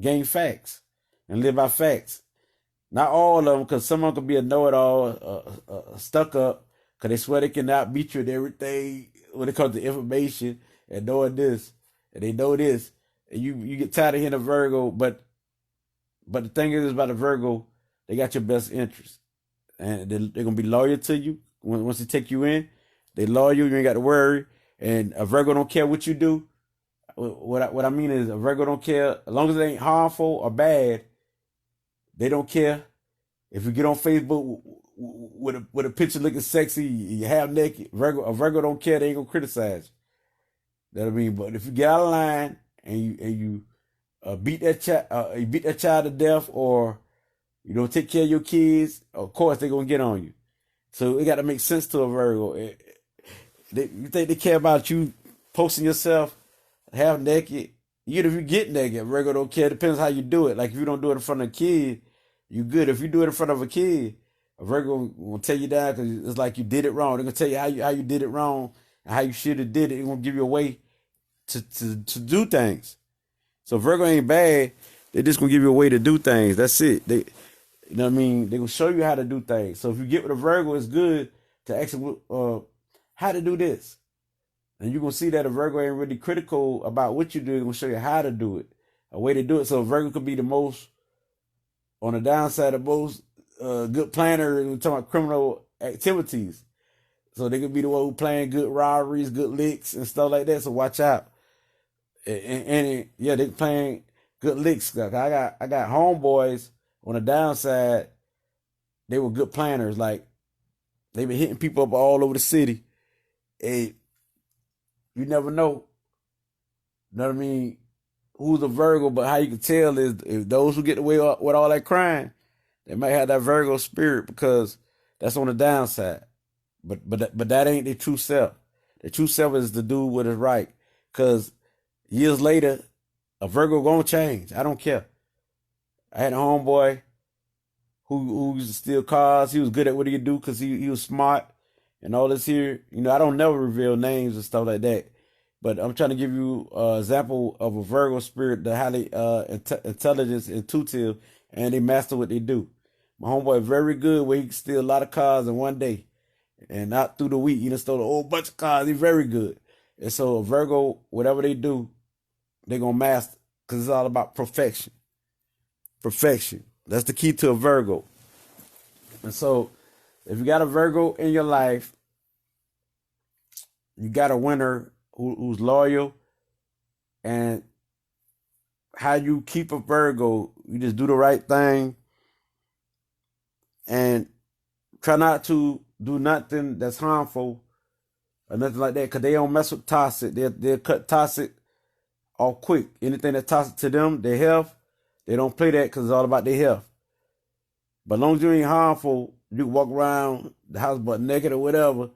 gain facts and live by facts. Not all of them, because some of them could be a know-it-all, stuck up, Because they swear they can outbeat you at everything when it comes to information and knowing this. And they know this. And you get tired of hearing a Virgo, but the thing is about a Virgo, they got your best interest. And they're going to be loyal to you. Once they take you in, they loyal you. You ain't got to worry. And a Virgo don't care what you do. What I mean is a Virgo don't care. As long as it ain't harmful or bad, they don't care. If you get on Facebook with a picture looking sexy, you half naked, a Virgo don't care. They ain't going to criticize you. That I mean. But if you get out of line and you beat that child to death, or you don't take care of your kids, of course they're going to get on you. So it got to make sense to a Virgo. You think they care about you posting yourself half naked? Even if you get naked, Virgo don't care. It depends how you do it. Like if you don't do it in front of a kid, you good. If you do it in front of a kid, a Virgo will tell you down because it's like you did it wrong. They're gonna tell you how you did it wrong and how you should have did it. They're gonna give you a way to do things. So Virgo ain't bad. They're just gonna give you a way to do things. That's it. You know what I mean? They're gonna show you how to do things. So if you get with a Virgo, it's good to actually how to do this. And you're going to see that a Virgo ain't really critical about what you do. They're going to show you how to do it, a way to do it. So a Virgo could be the most, on the downside, the most good planner when talking about criminal activities. So they could be the one who playing good robberies, good licks, and stuff like that. So watch out. And yeah, they playing good licks. I got homeboys on the downside. They were good planners. Like they been hitting people up all over the city. And you never know. You know what I mean? Who's a Virgo, but how you can tell is if those who get away with all that crime, they might have that Virgo spirit because that's on the downside. But that ain't their true self. Their true self is to do what is right. Because years later, a Virgo gonna change. I don't care. I had a homeboy who used to steal cars. He was good at what he could do because he was smart and all this here. You know, I don't never reveal names and stuff like that. But I'm trying to give you an example of a Virgo spirit, the highly intelligent, intuitive, and they master what they do. My homeboy very good where he can steal a lot of cars in one day. And not through the week. He done stole a whole bunch of cars. He's very good. And so a Virgo, whatever they do, they're going to master because it's all about perfection. Perfection. That's the key to a Virgo. And so if you got a Virgo in your life, you got a winner who's loyal. And how you keep a Virgo, you just do the right thing and try not to do nothing that's harmful or nothing like that, because they don't mess with toxic. They'll cut toxic off quick. Anything that's toxic to them, their health, they don't play that because it's all about their health. But as long as you ain't harmful, you can walk around the house butt naked or whatever.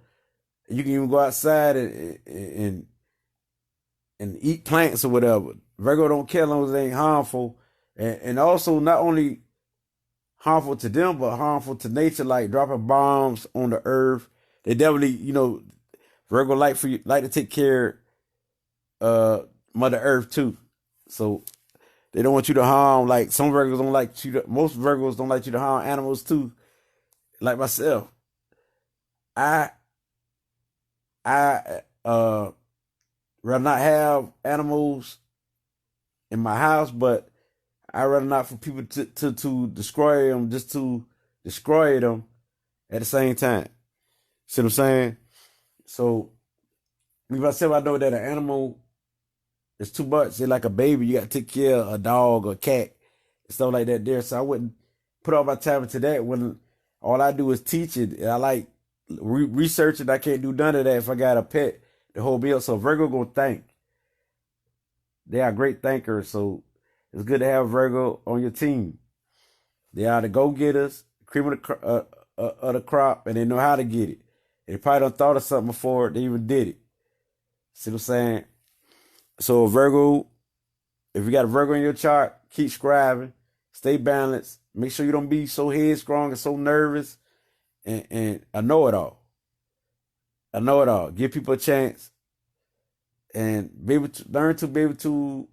You can even go outside and eat plants or whatever. Virgo don't care as long as they ain't harmful. And also not only harmful to them, but harmful to nature, like dropping bombs on the earth. They definitely, Virgo like to take care of Mother Earth too. So they don't want you to harm, like some Virgos don't like you to, most Virgos don't like you to harm animals too. Like myself. I rather not have animals in my house, but I rather not for people to destroy them, just to destroy them at the same time. See what I'm saying? So, if myself, I know that an animal is too much. They're like a baby. You got to take care of a dog or a cat and stuff like that there. So I wouldn't put all my time into that when all I do is teach it. And I like researching. I can't do none of that if I got a pet the whole bill. So Virgo gonna think. They are great thinkers. So it's good to have Virgo on your team. They are the go-getters, cream of the crop, and they know how to get it. They probably done thought of something before they even did it. See what I'm saying? So Virgo, if you got a Virgo in your chart, keep scribing, stay balanced, make sure you don't be so headstrong and so nervous, and I know it all. I know it all. Give people a chance, and be able to learn to be able to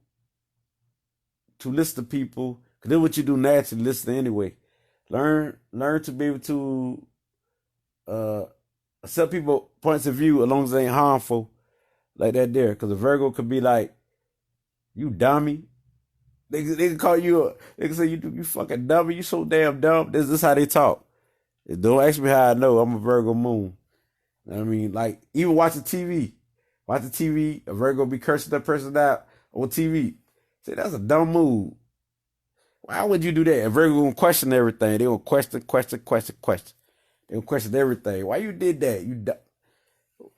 listen to people. Cause that's what you do naturally, listen anyway. Learn to be able to accept people points of view as long as they ain't harmful like that there. Because a Virgo could be like, you dummy. They can call you, they can say you fucking dummy, you so damn dumb. This is how they talk. Don't ask me how I know. I'm a Virgo moon. You know what I mean? Like, even watching TV. Watching TV, a Virgo be cursing that person out on TV. Say, that's a dumb move. Why would you do that? A Virgo gonna question everything. They gonna question. They gonna question everything. Why you did that?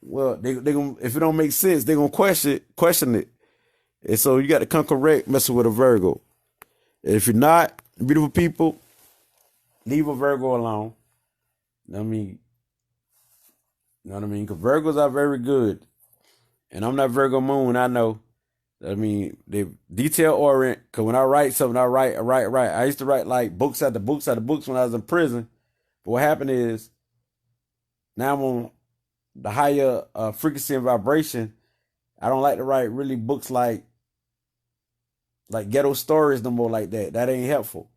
Well, they gonna, if it don't make sense, they gonna question it. And so you got to come correct messing with a Virgo. And if you're not, beautiful people, leave a Virgo alone. You know what I mean? You know what I mean? Because Virgos are very good. And I'm not Virgo moon, I know. I mean, they detail orient. Because when I write something, I write. I used to write like books after books when I was in prison. But what happened is, now I'm on the higher frequency and vibration. I don't like to write really books like ghetto stories no more like that. That ain't helpful.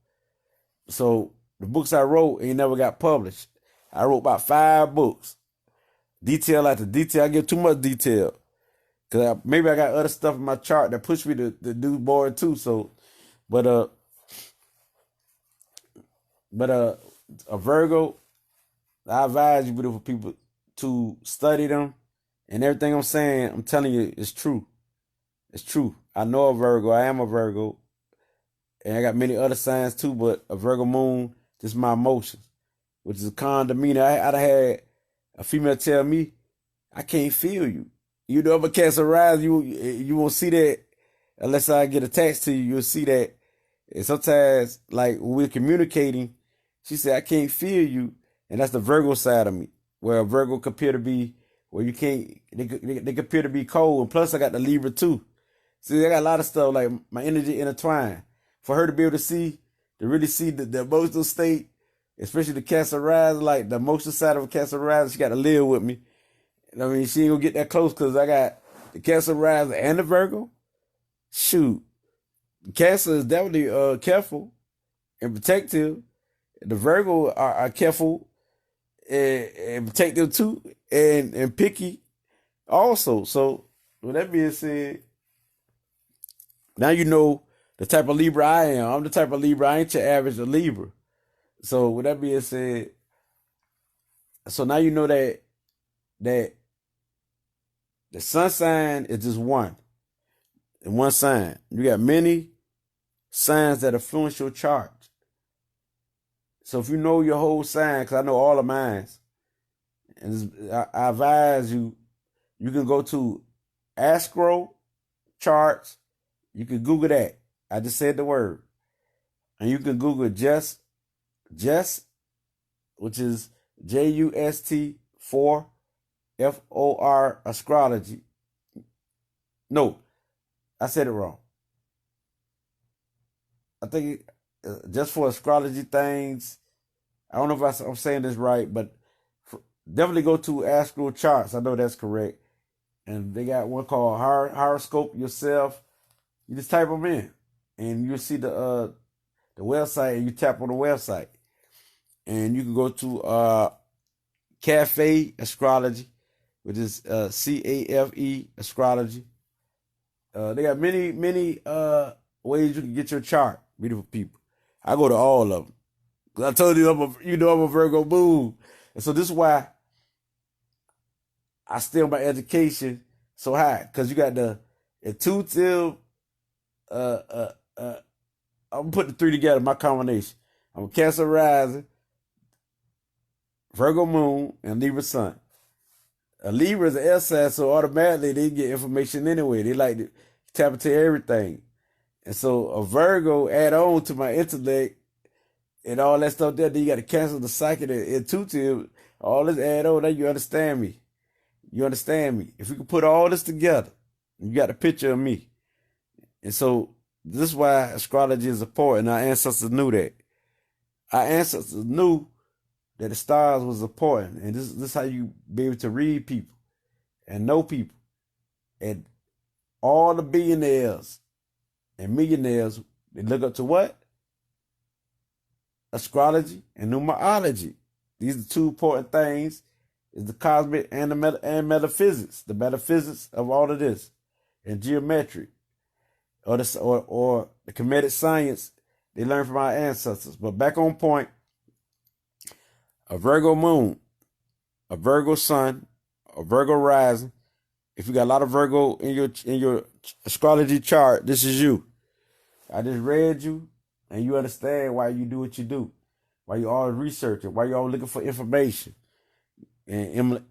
So the books I wrote ain't never got published. I wrote about 5 books. Detail after detail. I give too much detail. Cause maybe I got other stuff in my chart that pushed me to do more too. So, but a Virgo, I advise you beautiful people to study them, and everything I'm saying, I'm telling you, is true. It's true. I know a Virgo. I am a Virgo, and I got many other signs too. But a Virgo moon, just my emotions, which is a calm demeanor. I'd had a female tell me, "I can't feel you." You know, I'm a Cancer rise. You won't see that unless I get attached to you. You'll see that. And sometimes, like when we're communicating, she said, "I can't feel you," and that's the Virgo side of me, where a Virgo could appear to be, where you can't. They could appear to be cold, and plus I got the Libra too. See, I got a lot of stuff like my energy intertwined. For her to be able to really see the emotional state, especially the Cancer rise, like the emotional side of a Cancer rise, she got to live with me. I mean, she ain't gonna get that close because I got the Cancer rising and the Virgo. Shoot, Cancer is definitely careful and protective. The Virgo are careful and protective too, and picky also. So with that being said, now you know the type of Libra I am. I'm the type of Libra, I ain't your average Libra. So with that being said, so now you know that the sun sign is just one. In one sign. You got many signs that influence your chart. So if you know your whole sign, because I know all of mine, and I advise you, you can go to Astro charts. You can Google that. I just said the word. And you can Google just, which is JUST4 FOR astrology. No, I said it wrong. I think just for astrology things, I don't know if I'm saying this right, but definitely go to Astro Charts. I know that's correct. And they got one called Horoscope Yourself. You just type them in, and you'll see the website, and you tap on the website. And you can go to Cafe Astrology, which is CAFE Astrology. They got many ways you can get your chart, beautiful people. I go to all of them. Cause I told you I'm a Virgo moon. And so this is why I steal my education so high. Cause you got the intuitive, I'm putting the 3 together, my combination. I'm a Cancer rising, Virgo moon, and Libra sun. A Libra is an air sign, so automatically they get information anyway. They like to tap into everything. And so a Virgo add on to my intellect and all that stuff there. Then you got to cancel the psychic and intuitive. All this add on. Now you understand me. You understand me. If we can put all this together, you got a picture of me. And so this is why astrology is important. Our ancestors knew that. Our ancestors knew that the stars was important. And this is how you be able to read people and know people. And all the billionaires and millionaires, they look up to what? Astrology and numerology. These are 2 important things It's the cosmic and and metaphysics, the metaphysics of all of this, and geometry, or the comedic science they learned from our ancestors. But back on point, a Virgo moon, a Virgo sun, a Virgo rising. If you got a lot of Virgo in your astrology chart, this is you. I just read you, and you understand why you do what you do, why you always researching, why you always looking for information, and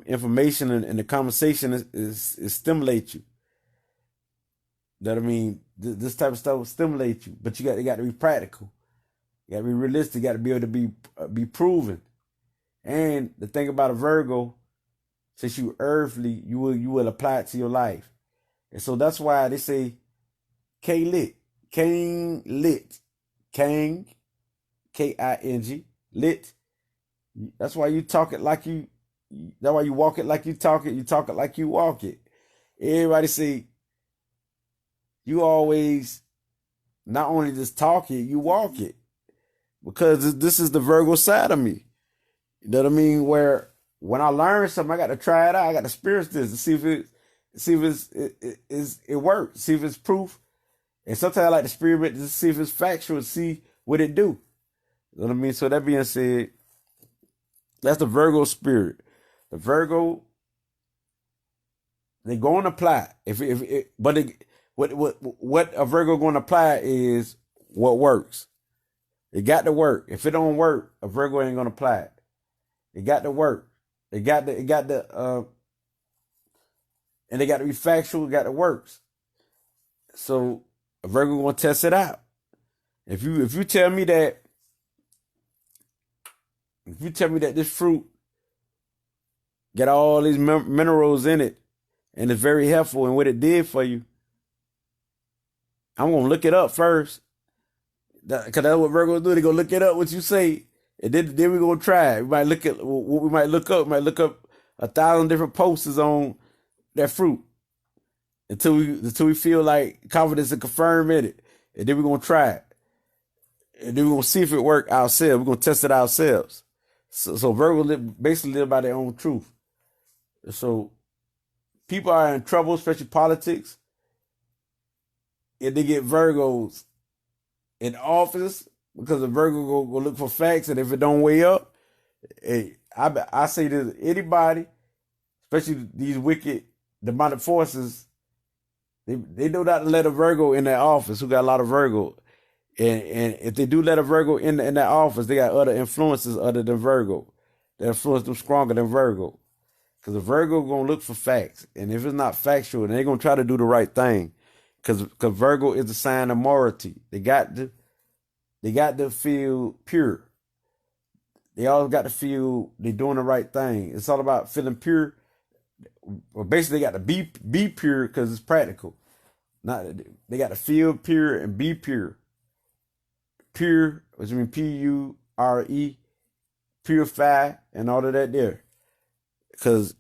information and the conversation is stimulate you. That I mean, this type of stuff will stimulate you, but it got to be practical. You got to be realistic. You got to be able to be proven. And the thing about a Virgo, since you earthly, you will apply it to your life. And so that's why they say K-lit. King lit. King, King, lit. That's why you talk it like you, that's why you walk it like you talk it like you walk it. Everybody say, you always not only just talk it, you walk it. Because this is the Virgo side of me. You know what I mean? Where when I learn something, I got to try it out. I got to experience this to see if it works, see if it's proof. And sometimes I like to experiment to see if it's factual, see what it do. You know what I mean? So that being said, that's the Virgo spirit. The Virgo, they going to apply. What a Virgo going to apply is what works. It got to work. If it don't work, a Virgo ain't going to apply it. It got to work. And they got to be factual. It got to work. So a Virgo going to test it out. If you tell me that this fruit got all these minerals in it and it's very helpful and what it did for you, I'm going to look it up first. Because that's what Virgos do. They go look it up, what you say, and then we're going to try it. We might look at what we might look up. We might look up 1,000 different posters on that fruit until we feel like confidence and confirm in it. And then we're going to try it. And then we're going to see if it works ourselves. We're going to test it ourselves. So Virgos basically live by their own truth. So people are in trouble, especially politics, if they get Virgos in office, because the Virgo go look for facts, and if it don't weigh up, I say to anybody, especially these wicked demonic forces, they know not to let a Virgo in their office who got a lot of Virgo. And if they do let a Virgo in that office, they got other influences other than Virgo that influence them stronger than Virgo. Because the Virgo going to look for facts. And if it's not factual, then they're going to try to do the right thing. Because Virgo is a sign of morality. They got to feel pure. They always got to feel they're doing the right thing. It's all about feeling pure. Well, basically, they got to be pure because it's practical. They got to feel pure and be pure. Pure, which means P-U-R-E, purify, and all of that there. Because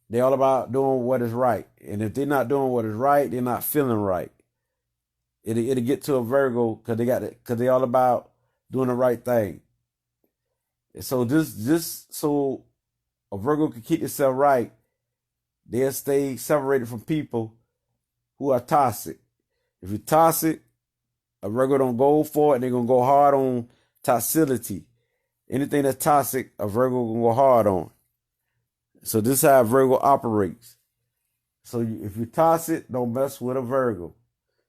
they're all about doing what is right. And if they're not doing what is right, they're not feeling right. It'll get to a Virgo because they all about doing the right thing. And so so a Virgo can keep itself right, they'll stay separated from people who are toxic. If you're toxic, a Virgo don't go for it, and they're going to go hard on toxicity. Anything that's toxic, a Virgo going to go hard on. So this is how a Virgo operates. So if you're toxic, don't mess with a Virgo.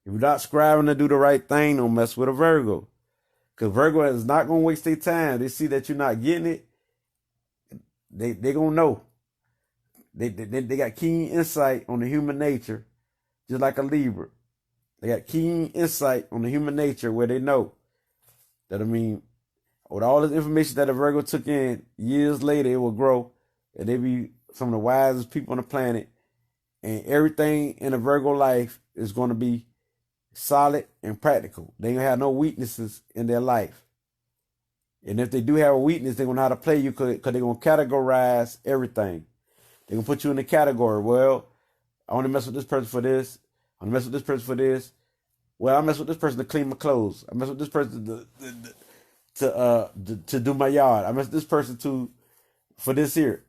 If you're not striving to do the right thing, don't mess with a Virgo. Because Virgo is not going to waste their time. They see that you're not getting it, they going to know. They got keen insight on the human nature, just like a Libra. They got keen insight on the human nature where they know that, I mean, with all this information that a Virgo took in, years later it will grow, and they be some of the wisest people on the planet. And everything in a Virgo life is going to be solid and practical. They don't have no weaknesses in their life. And if they do have a weakness, they're going to know how to play you because they're going to categorize everything. They're going to put you in the category. Well, I want to mess with this person for this. I mess with this person for this. Well, I mess with this person to clean my clothes. I mess with this person to do my yard. I mess with this person for this here.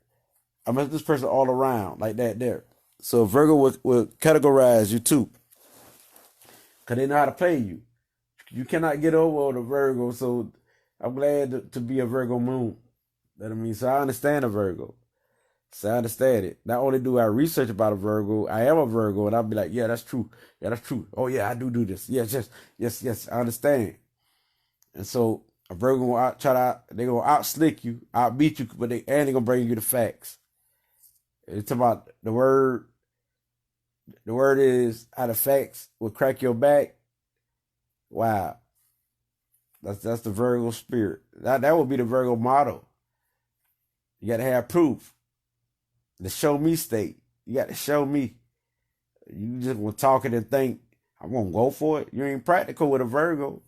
I met this person all around like that there. So Virgo will categorize you too, cause they know how to play you. You cannot get over on a Virgo. So I'm glad to be a Virgo moon. That I mean, so I understand a Virgo. So I understand it. Not only do I research about a Virgo, I am a Virgo, and I'll be like, yeah, that's true. Yeah, that's true. Oh yeah, I do this. Yes, I understand. And so a Virgo will they gonna out slick you, out beat you, but they gonna bring you the facts. It's about the word. The word is how the facts will crack your back. Wow, that's the Virgo spirit. That would be the Virgo motto. You got to have proof. The show me state. You got to show me. You just want to talk it and think I'm gonna go for it. You ain't practical with a Virgo.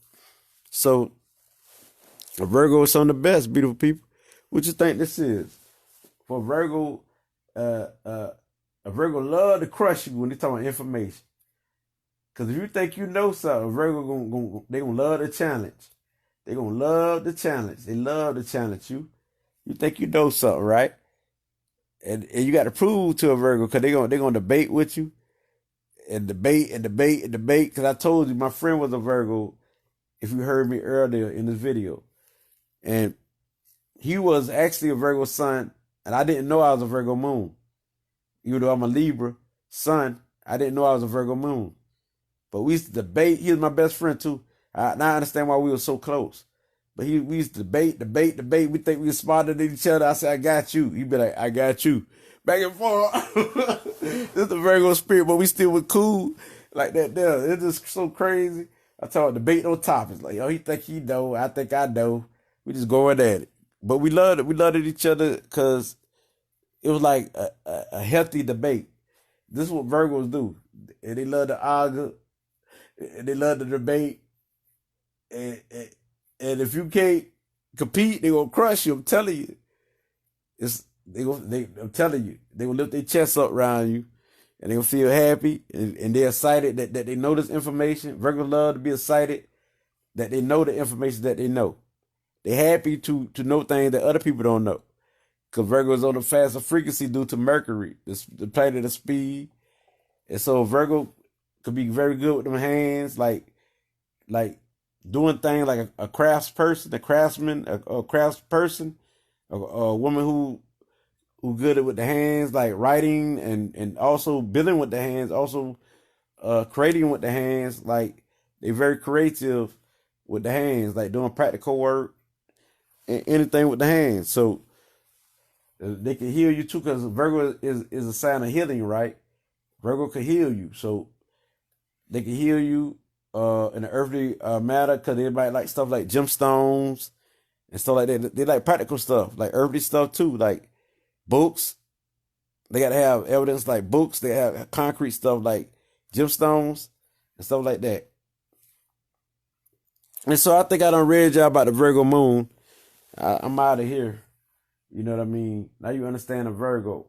So a Virgo is some of the best, beautiful people. What you think this is? For Virgo, a Virgo love to crush you when they talk about information. Cause if you think you know something, Virgo they gonna love the challenge. They gonna love the challenge. They love to challenge you. You think you know something, right? And you got to prove to a Virgo, because they gonna debate with you, and debate. Because I told you my friend was a Virgo. If you heard me earlier in this video, and he was actually a Virgo sun, and I didn't know I was a Virgo moon. Even though I'm a Libra sun, I didn't know I was a Virgo moon. But we used to debate. He was my best friend too. Now I understand why we were so close. But we used to debate. We think we were smarter than each other. I said, I got you. He'd be like, I got you. Back and forth. This is the Virgo spirit, but we still were cool like that there. It's just so crazy. I talk debate on topics. Like, he think he know. I think I know. We just going at it. But we loved it. We loved each other because it was like a healthy debate. This is what Virgos do. And they love to argue. And they love to debate. And if you can't compete, they gonna crush you. I'm telling you. I'm telling you, they will lift their chest up around you, and they will feel happy, and they're excited that they know this information. Virgos love to be excited that they know the information that they know. They're happy to know things that other people don't know, because Virgo is on a faster frequency due to Mercury, the planet of speed, and so Virgo could be very good with them hands, like doing things like a craftsperson, a craftsman, a craftsperson, a woman who good with the hands, like writing and also building with the hands, also creating with the hands. Like they're very creative with the hands, like doing practical work and anything with the hands. So they can heal you too, because Virgo is a sign of healing, right? Virgo can heal you, so they can heal you in the earthly matter, because they might like stuff like gemstones and stuff like that. They like practical stuff, like earthly stuff too, like books. They got to have evidence like books. They have concrete stuff like gemstones and stuff like that. And so I think I done read y'all about the Virgo moon. I'm out of here. You know what I mean? Now you understand the Virgo.